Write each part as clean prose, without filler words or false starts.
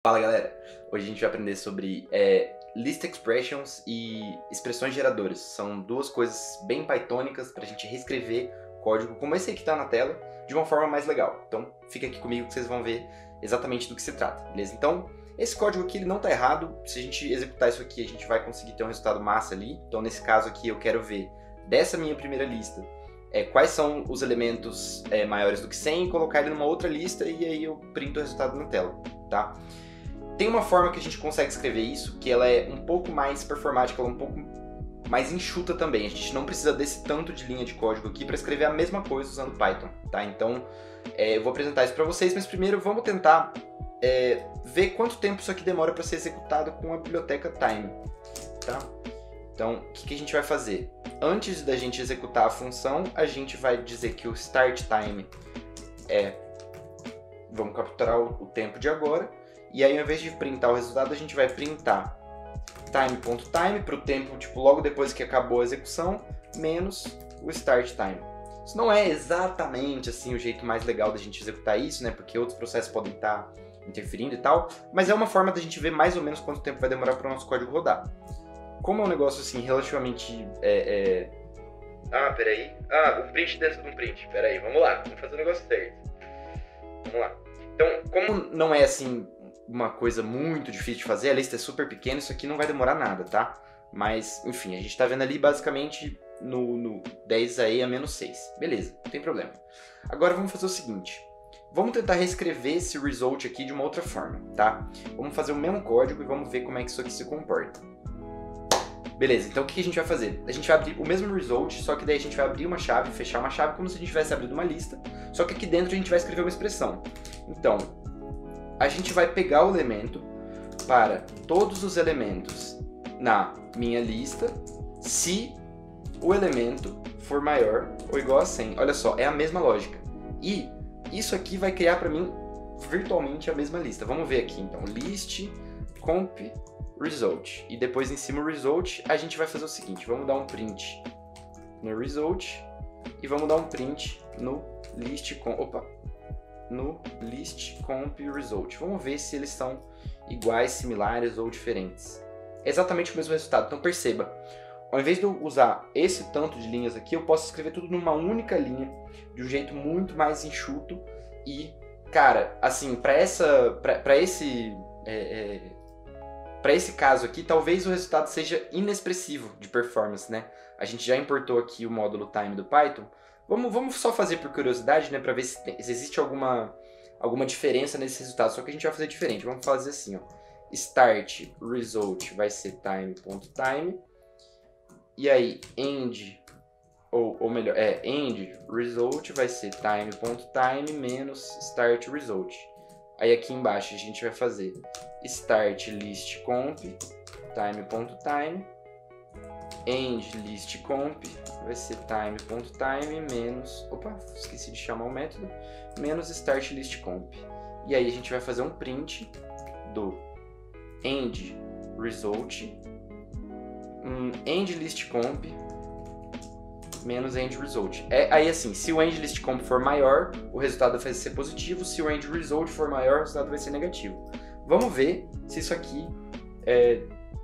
Fala galera, hoje a gente vai aprender sobre list expressions e expressões geradoras. São duas coisas bem pythônicas para a gente reescrever código como esse aí que está na tela de uma forma mais legal. Então fica aqui comigo que vocês vão ver exatamente do que se trata, beleza? Então esse código aqui ele não está errado, se a gente executar isso aqui a gente vai conseguir ter um resultado massa ali. Então nesse caso aqui eu quero ver dessa minha primeira lista quais são os elementos maiores do que 100 e colocar ele numa outra lista e aí eu printo o resultado na tela, tá? Tem uma forma que a gente consegue escrever isso, que ela é um pouco mais performática, ela é um pouco mais enxuta também. A gente não precisa desse tanto de linha de código aqui para escrever a mesma coisa usando Python, tá? Então, eu vou apresentar isso para vocês, mas primeiro vamos tentar ver quanto tempo isso aqui demora para ser executado com a biblioteca time, tá? Então, o que a gente vai fazer? Antes da gente executar a função, a gente vai dizer que o start time vamos capturar o tempo de agora. E aí, ao invés de printar o resultado, a gente vai printar time.time para o tempo, tipo, logo depois que acabou a execução, menos o start time. Isso não é exatamente assim o jeito mais legal da gente executar isso, né? Porque outros processos podem estar interferindo e tal, mas é uma forma da gente ver mais ou menos quanto tempo vai demorar para o nosso código rodar. Como é um negócio assim relativamente peraí. O print dentro de um print. Peraí, vamos lá. Vamos fazer o negócio certo. Vamos lá. Então, como não é assim uma coisa muito difícil de fazer, a lista é super pequena, isso aqui não vai demorar nada, tá? Mas, enfim, a gente tá vendo ali basicamente no 10 a menos 6. Beleza, não tem problema. Agora vamos fazer o seguinte. Vamos tentar reescrever esse result aqui de uma outra forma, tá? Vamos fazer o mesmo código e vamos ver como é que isso aqui se comporta. Beleza, então o que a gente vai fazer? A gente vai abrir o mesmo result, só que daí a gente vai abrir uma chave, fechar uma chave como se a gente tivesse abrido uma lista, só que aqui dentro a gente vai escrever uma expressão. Então, a gente vai pegar o elemento para todos os elementos na minha lista, se o elemento for maior ou igual a 100. Olha só, é a mesma lógica. E isso aqui vai criar para mim virtualmente a mesma lista. Vamos ver aqui, então, list comp result. E depois em cima o result, a gente vai fazer o seguinte, vamos dar um print no result e vamos dar um print no list comp result. Vamos ver se eles são iguais, similares ou diferentes. É exatamente o mesmo resultado, então perceba. Ao invés de eu usar esse tanto de linhas aqui, eu posso escrever tudo numa única linha, de um jeito muito mais enxuto. E, cara, assim, para esse caso aqui, talvez o resultado seja inexpressivo de performance, né? A gente já importou aqui o módulo time do Python. Vamos só fazer por curiosidade, né, para ver se existe alguma diferença nesse resultado, só que a gente vai fazer diferente. Vamos fazer assim, ó. Start result vai ser time.time. E aí, end result vai ser time.time menos start result. Aí aqui embaixo a gente vai fazer start list comp time.time, end list comp vai ser time.time menos, esqueci de chamar o método, menos start list comp. E aí a gente vai fazer um print do end result, end list comp menos end result. Aí assim, se o end list comp for maior, o resultado vai ser positivo, se o end result for maior, o resultado vai ser negativo. Vamos ver se isso aqui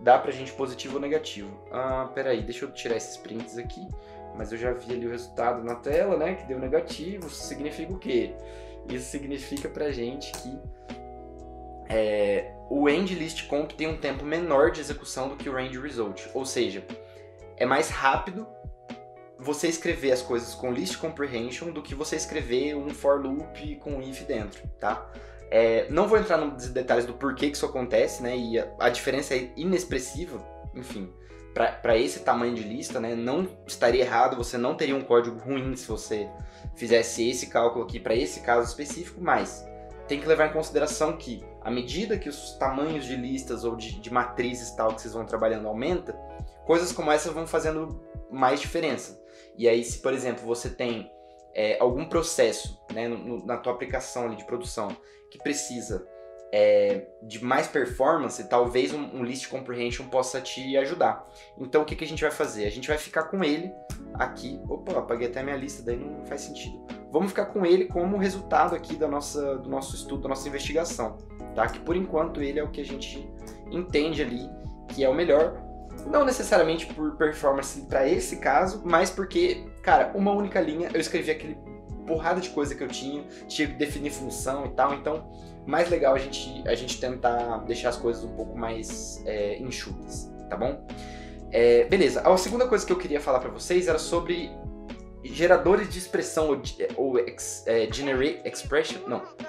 dá pra gente positivo ou negativo. Peraí, deixa eu tirar esses prints aqui, mas eu já vi ali o resultado na tela, né, que deu negativo. Isso significa o quê? Isso significa pra gente que o end list comp tem um tempo menor de execução do que o end result, ou seja, é mais rápido você escrever as coisas com list comprehension do que você escrever um for loop com if dentro, tá? Não vou entrar nos detalhes do porquê que isso acontece, né? E a diferença é inexpressiva, enfim, para esse tamanho de lista, né? Não estaria errado, você não teria um código ruim se você fizesse esse cálculo aqui para esse caso específico, mas tem que levar em consideração que, à medida que os tamanhos de listas ou de matrizes tal que vocês vão trabalhando aumenta, coisas como essa vão fazendo mais diferença. E aí, se por exemplo você tem algum processo, né, na tua aplicação ali de produção que precisa de mais performance, talvez um list comprehension possa te ajudar. Então o que a gente vai fazer? A gente vai ficar com ele aqui. Opa, apaguei até a minha lista, daí não faz sentido. Vamos ficar com ele como resultado aqui do nosso estudo, da nossa investigação, tá? Que por enquanto ele é o que a gente entende ali que é o melhor. Não necessariamente por performance para esse caso, mas porque, cara, uma única linha, eu escrevi aquele porrada de coisa que eu tinha que definir função e tal, então mais legal a gente tentar deixar as coisas um pouco mais enxutas, tá bom? Beleza, a segunda coisa que eu queria falar para vocês era sobre geradores de expressão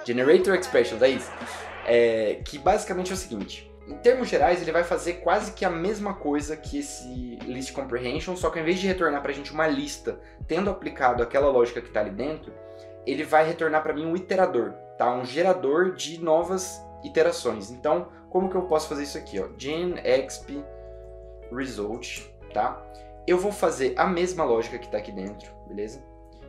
Generator Expressions, é isso. Que basicamente é o seguinte, em termos gerais ele vai fazer quase que a mesma coisa que esse List Comprehension, só que ao invés de retornar pra gente uma lista tendo aplicado aquela lógica que está ali dentro, ele vai retornar para mim um iterador, tá? Um gerador de novas iterações. Então, como que eu posso fazer isso aqui? Ó? GenExp Result, tá? Eu vou fazer a mesma lógica que está aqui dentro, beleza?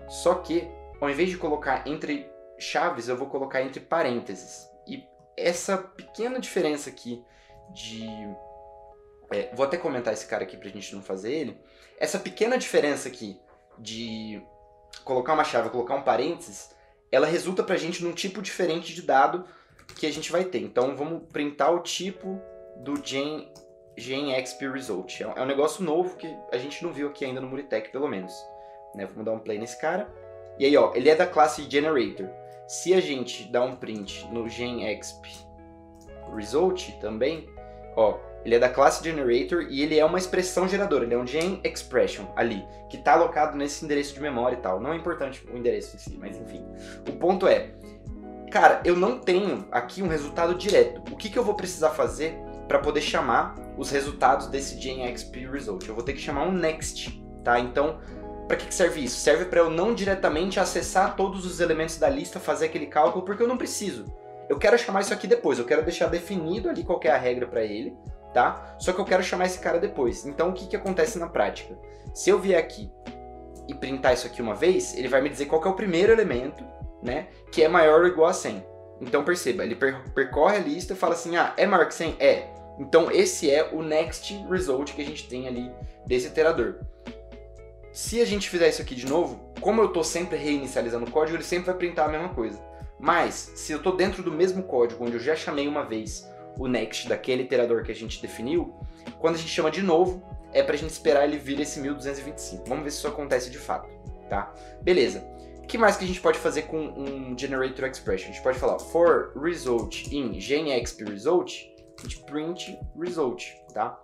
Só que, ao invés de colocar entre chaves, eu vou colocar entre parênteses. E essa pequena diferença aqui vou até comentar esse cara aqui pra gente não fazer ele. Essa pequena diferença aqui de colocar uma chave e colocar um parênteses, ela resulta pra gente num tipo diferente de dado que a gente vai ter. Então vamos printar o tipo do GenExp Result. É um negócio novo que a gente não viu aqui ainda no Muritec, pelo menos. Né? Vamos dar um play nesse cara. E aí, ó, ele é da classe Generator. Se a gente dá um print no GenExp Result também, ó, ele é da classe Generator e ele é uma expressão geradora, ele é um GenExpression ali, que está alocado nesse endereço de memória e tal. Não é importante o endereço em si, mas enfim. O ponto é, cara, eu não tenho aqui um resultado direto. O que eu vou precisar fazer para poder chamar os resultados desse GenExp Result? Eu vou ter que chamar um next, tá? Então, para que serve isso? Serve para eu não diretamente acessar todos os elementos da lista, fazer aquele cálculo, porque eu não preciso. Eu quero chamar isso aqui depois, eu quero deixar definido ali qual que é a regra para ele, tá? Só que eu quero chamar esse cara depois. Então, o que acontece na prática? Se eu vier aqui e printar isso aqui uma vez, ele vai me dizer qual que é o primeiro elemento, né, que é maior ou igual a 100. Então, perceba, ele percorre a lista e fala assim, é maior que 100? É. Então, esse é o next result que a gente tem ali desse iterador. Se a gente fizer isso aqui de novo, como eu estou sempre reinicializando o código, ele sempre vai printar a mesma coisa. Mas, se eu estou dentro do mesmo código, onde eu já chamei uma vez o next daquele iterador que a gente definiu, quando a gente chama de novo, é para a gente esperar ele vir esse 1225. Vamos ver se isso acontece de fato, tá? Beleza. O que mais que a gente pode fazer com um Generator Expression? A gente pode falar for result in GenExp Result, a gente print result, tá?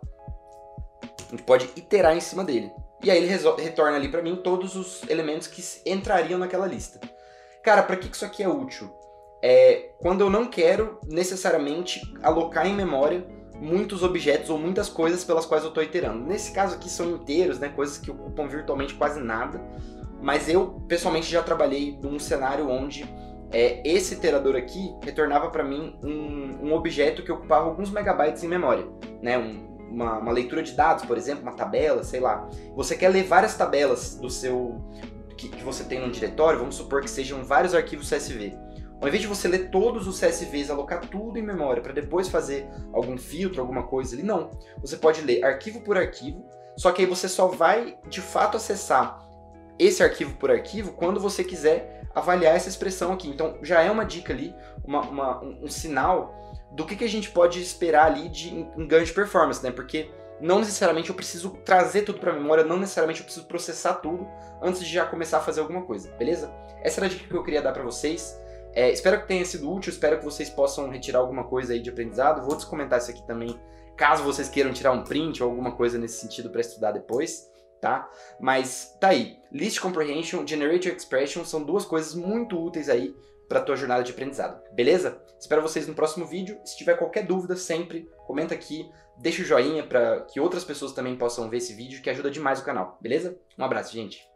A gente pode iterar em cima dele. E aí ele retorna ali para mim todos os elementos que entrariam naquela lista. Cara, para que isso aqui é útil? Quando eu não quero necessariamente alocar em memória muitos objetos ou muitas coisas pelas quais eu estou iterando. Nesse caso aqui são inteiros, né, coisas que ocupam virtualmente quase nada. Mas eu, pessoalmente, já trabalhei num cenário onde esse iterador aqui retornava para mim um objeto que ocupava alguns megabytes em memória, né, uma leitura de dados, por exemplo, uma tabela, sei lá. Você quer ler várias tabelas do que você tem no diretório, vamos supor que sejam vários arquivos CSV. Ao invés de você ler todos os CSVs, alocar tudo em memória para depois fazer algum filtro, alguma coisa ali, não. Você pode ler arquivo por arquivo, só que aí você só vai de fato acessar esse arquivo por arquivo quando você quiser avaliar essa expressão aqui. Então já é uma dica ali, um sinal do que a gente pode esperar ali de ganho de performance, né? Porque não necessariamente eu preciso trazer tudo para a memória, não necessariamente eu preciso processar tudo antes de já começar a fazer alguma coisa, beleza? Essa era a dica que eu queria dar para vocês. Espero que tenha sido útil, espero que vocês possam retirar alguma coisa aí de aprendizado. Vou descomentar isso aqui também, caso vocês queiram tirar um print ou alguma coisa nesse sentido para estudar depois, tá? Mas tá aí, List Comprehension, Generator Expression são duas coisas muito úteis aí para a tua jornada de aprendizado, beleza? Espero vocês no próximo vídeo. Se tiver qualquer dúvida, sempre comenta aqui, deixa o joinha para que outras pessoas também possam ver esse vídeo, que ajuda demais o canal, beleza? Um abraço, gente!